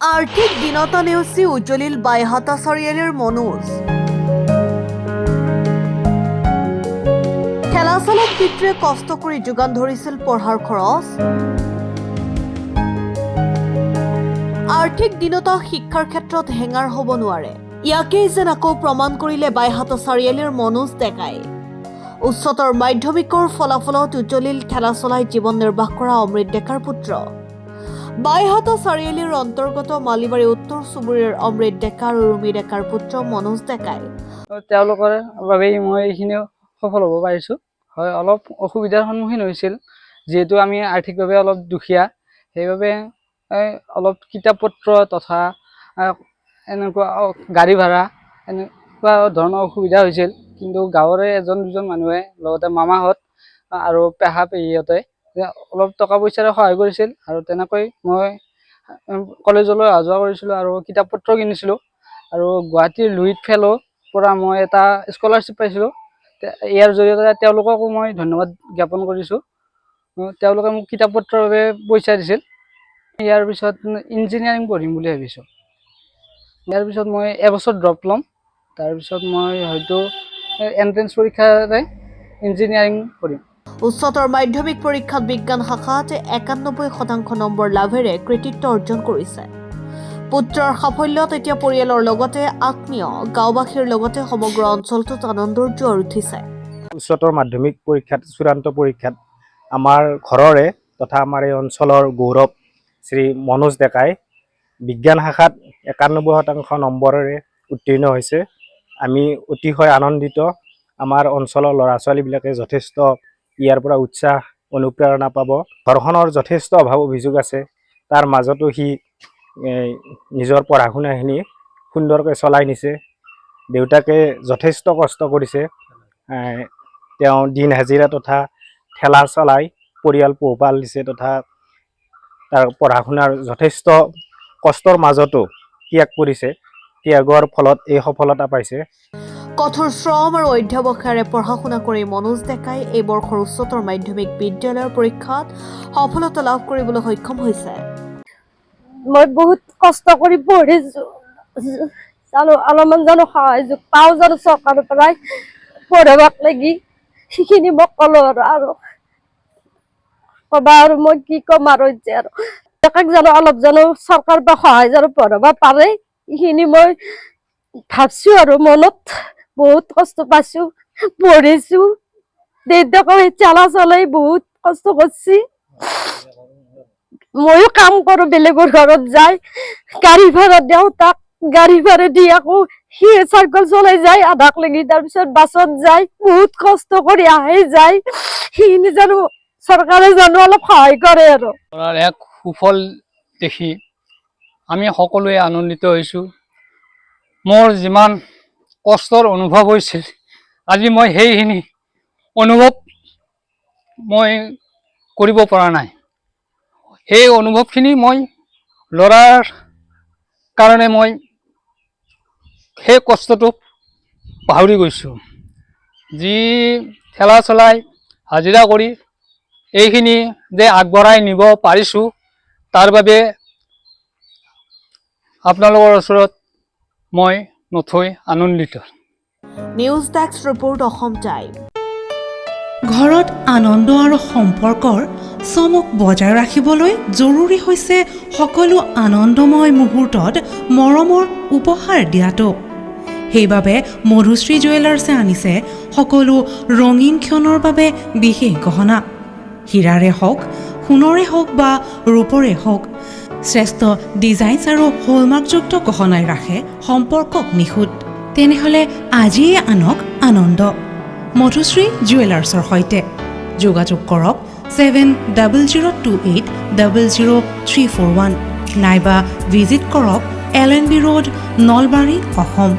আৰ্থিক দিনতা নেওচি উজ্জ্বলিল বাইহাটা চাৰিআলিৰ মনোজ। খেলা চালত পিতৃয়ে কষ্ট কৰি যোগান ধৰিছিল পঢ়াৰ খৰচ। আৰ্থিক দিনতা শিক্ষাৰ ক্ষেত্ৰত হেঙাৰ হ'ব নোৱাৰে, ইয়াকেই যেন আকৌ প্ৰমাণ কৰিলে বাইহাটা চাৰিআলিৰ মনোজ ডেকাই। উচ্চতৰ মাধ্যমিকৰ ফলাফলত উজ্জ্বলিল খেলা চলাই জীৱন নিৰ্বাহ কৰা অমৃত ডেকাৰ পুত্ৰ। বাইহাটা চাৰিআলিৰ অন্তৰ্গত মালিবাৰী উত্তৰ চুবুৰীৰ অমৃত ডেকা আৰু ৰুমি ডেকাৰ পুত্ৰ মনোজ ডেকাই। তেওঁলোকৰ বাবেই মই এইখিনি সফল হ'ব পাৰিছোঁ। হয়, অলপ অসুবিধাৰ সন্মুখীন হৈছিল, যিহেতু আমি আৰ্থিকভাৱে অলপ দুখীয়া, সেইবাবে অলপ কিতাপ পত্ৰ তথা এনেকুৱা গাড়ী ভাড়া এনেকুৱা ধৰণৰ অসুবিধা হৈছিল। কিন্তু গাঁৱৰে এজন দুজন মানুহে লগতে মামাহঁত আৰু পেহা পেহীহঁতে অলপ টকা পইচাৰে সহায় কৰিছিল, আৰু তেনেকৈ মই কলেজলৈ অহা যোৱা কৰিছিলোঁ আৰু কিতাপ পত্ৰ কিনিছিলোঁ। আৰু গুৱাহাটীৰ লুইত ফেল' পৰা মই এটা স্কলাৰশ্বিপ পাইছিলোঁ। ইয়াৰ জৰিয়তে তেওঁলোককো মই ধন্যবাদ জ্ঞাপন কৰিছোঁ। তেওঁলোকে মোক কিতাপ পত্ৰৰ বাবে পইচা দিছিল। ইয়াৰ পিছত ইঞ্জিনিয়াৰিং পঢ়িম বুলি ভাবিছোঁ। ইয়াৰ পিছত মই এবছৰ ড্ৰপ ল'ম, তাৰপিছত মই হয়তো এণ্ট্ৰেঞ্চ পৰীক্ষাৰে ইঞ্জিনিয়াৰিং কৰিম। উচ্চতৰ মাধ্যমিক পৰীক্ষাত বিজ্ঞান শাখাত ৯১% নম্বৰ লাভেৰে কৃতিত্ব অৰ্জন কৰিছে। পুত্ৰৰ সাফল্যত এতিয়া পৰিয়ালৰ লগতে আত্মীয় গাঁওবাসীৰ লগতে সমগ্ৰ অঞ্চলটোত আনন্দৰ জোৱাৰ উঠিছে। উচ্চতৰ মাধ্যমিক পৰীক্ষাত চূড়ান্ত পৰীক্ষাত আমাৰ ঘৰৰে তথা আমাৰ এই অঞ্চলৰ গৌৰৱ শ্ৰী মনোজ ডেকাই বিজ্ঞান শাখাত ৯১% নম্বৰেৰে উত্তীৰ্ণ হৈছে। আমি অতিশয় আনন্দিত। আমাৰ অঞ্চলৰ ল'ৰা ছোৱালীবিলাকে যথেষ্ট ইয়াৰ পৰা উৎসাহ অনুপ্ৰেৰণা পাব। ঘৰখনৰ যথেষ্ট অভাৱ অভিযোগ আছে, তাৰ মাজতো সি নিজৰ পঢ়া শুনাখিনি সুন্দৰকৈ চলাই নিছে। দেউতাকে যথেষ্ট কষ্ট কৰিছে, তেওঁ দিন হাজিৰা তথা ঠেলা চলাই পৰিয়াল পোহপাল দিছে, তথা তাৰ পঢ়া শুনাৰ যথেষ্ট কষ্টৰ মাজতো ত্যাগ কৰিছে। ত্যাগৰ ফলত এই সফলতা পাইছে। কঠোৰ শ্ৰম আৰু অধ্যাৱসায়েৰে পঢ়া শুনা কৰি মনোজ ডেকাই এই বৰ্ষৰ উচ্চতৰ মাধ্যমিক বিদ্যালয়ৰ পৰীক্ষাত সফলতা লাভ কৰিবলৈ সক্ষম হৈছে। মই বহুত কষ্ট কৰি পঢ়িছোঁ, অলপমান জানো সহায় পাওঁ জানো চৰকাৰৰ পৰাই পঢ়াবাক লাগি, সেইখিনি মোক ক'লো আৰু ক'বা আৰু মই কি ক'ম আৰু এতিয়া আৰু তাক জানো অলপ জানো চৰকাৰৰ পৰা সহায় জানো পঢ়াব পাৰে, এইখিনি মই ভাবছো আৰু মনত বহুত কষ্ট পাইছো, পঢ়িছো। দেউতাকৰ চালা চলাই বহুত কষ্ট কৰিছি। ময়ো কাম কৰো, বেলেগৰ ঘৰত যাই গাড়ী ভাড়া দিওঁ, তাক গাড়ী ভাড়া দি আকৌ সি চাইকেল চলাই যায় আধাক লাগি, তাৰপিছত বাছত যায়, বহুত কষ্ট কৰি আহে যায়। সেইখিনি জানো চৰকাৰে জানো অলপ সহায় কৰে আৰু এক সুফল দেখি আমি সকলোৱে আনন্দিত হৈছোঁ। মোৰ যিমান কষ্টৰ অনুভৱ হৈছিল, আজি মই সেইখিনি অনুভৱ মই কৰিব পৰা নাই। সেই অনুভৱখিনি মই ল'ৰাৰ কাৰণে মই সেই কষ্টটো পাহৰি গৈছোঁ। যি ঠেলা চলাই হাজিৰা কৰি এইখিনি যে আগবঢ়াই নিব পাৰিছোঁ, তাৰ বাবে আপোনালোকৰ ওচৰত মই নথৈ আনন্দিত। News desk report Assam time. ঘৰত আনন্দ আৰু সম্পৰ্কৰ চমক বজাই ৰাখিবলৈ জৰুৰী হৈছে সকলো আনন্দময় মুহূৰ্তত মৰমৰ উপহাৰ দিয়াটো। সেইবাবে মধুশ্ৰী জুৱেলাৰ্ছে আনিছে সকলো ৰঙীন ক্ষণৰ বাবে বিশেষ গহনা। হীৰাৰে হওক, সোণৰে হওক বা ৰূপৰে হওক, শ্ৰেষ্ঠ ডিজাইনছ আৰু হলমাৰ্কযুক্ত গহনাই ৰাখে সম্পৰ্কক নিখুঁত। তেনেহ'লে আজিয়ে আনক আনন্দ মধুশ্ৰী জুৱেলাৰ্ছৰ সৈতে। যোগাযোগ কৰক 7002800341 নাইবা ভিজিট কৰক LNB ৰোড, নলবাৰী, অসম।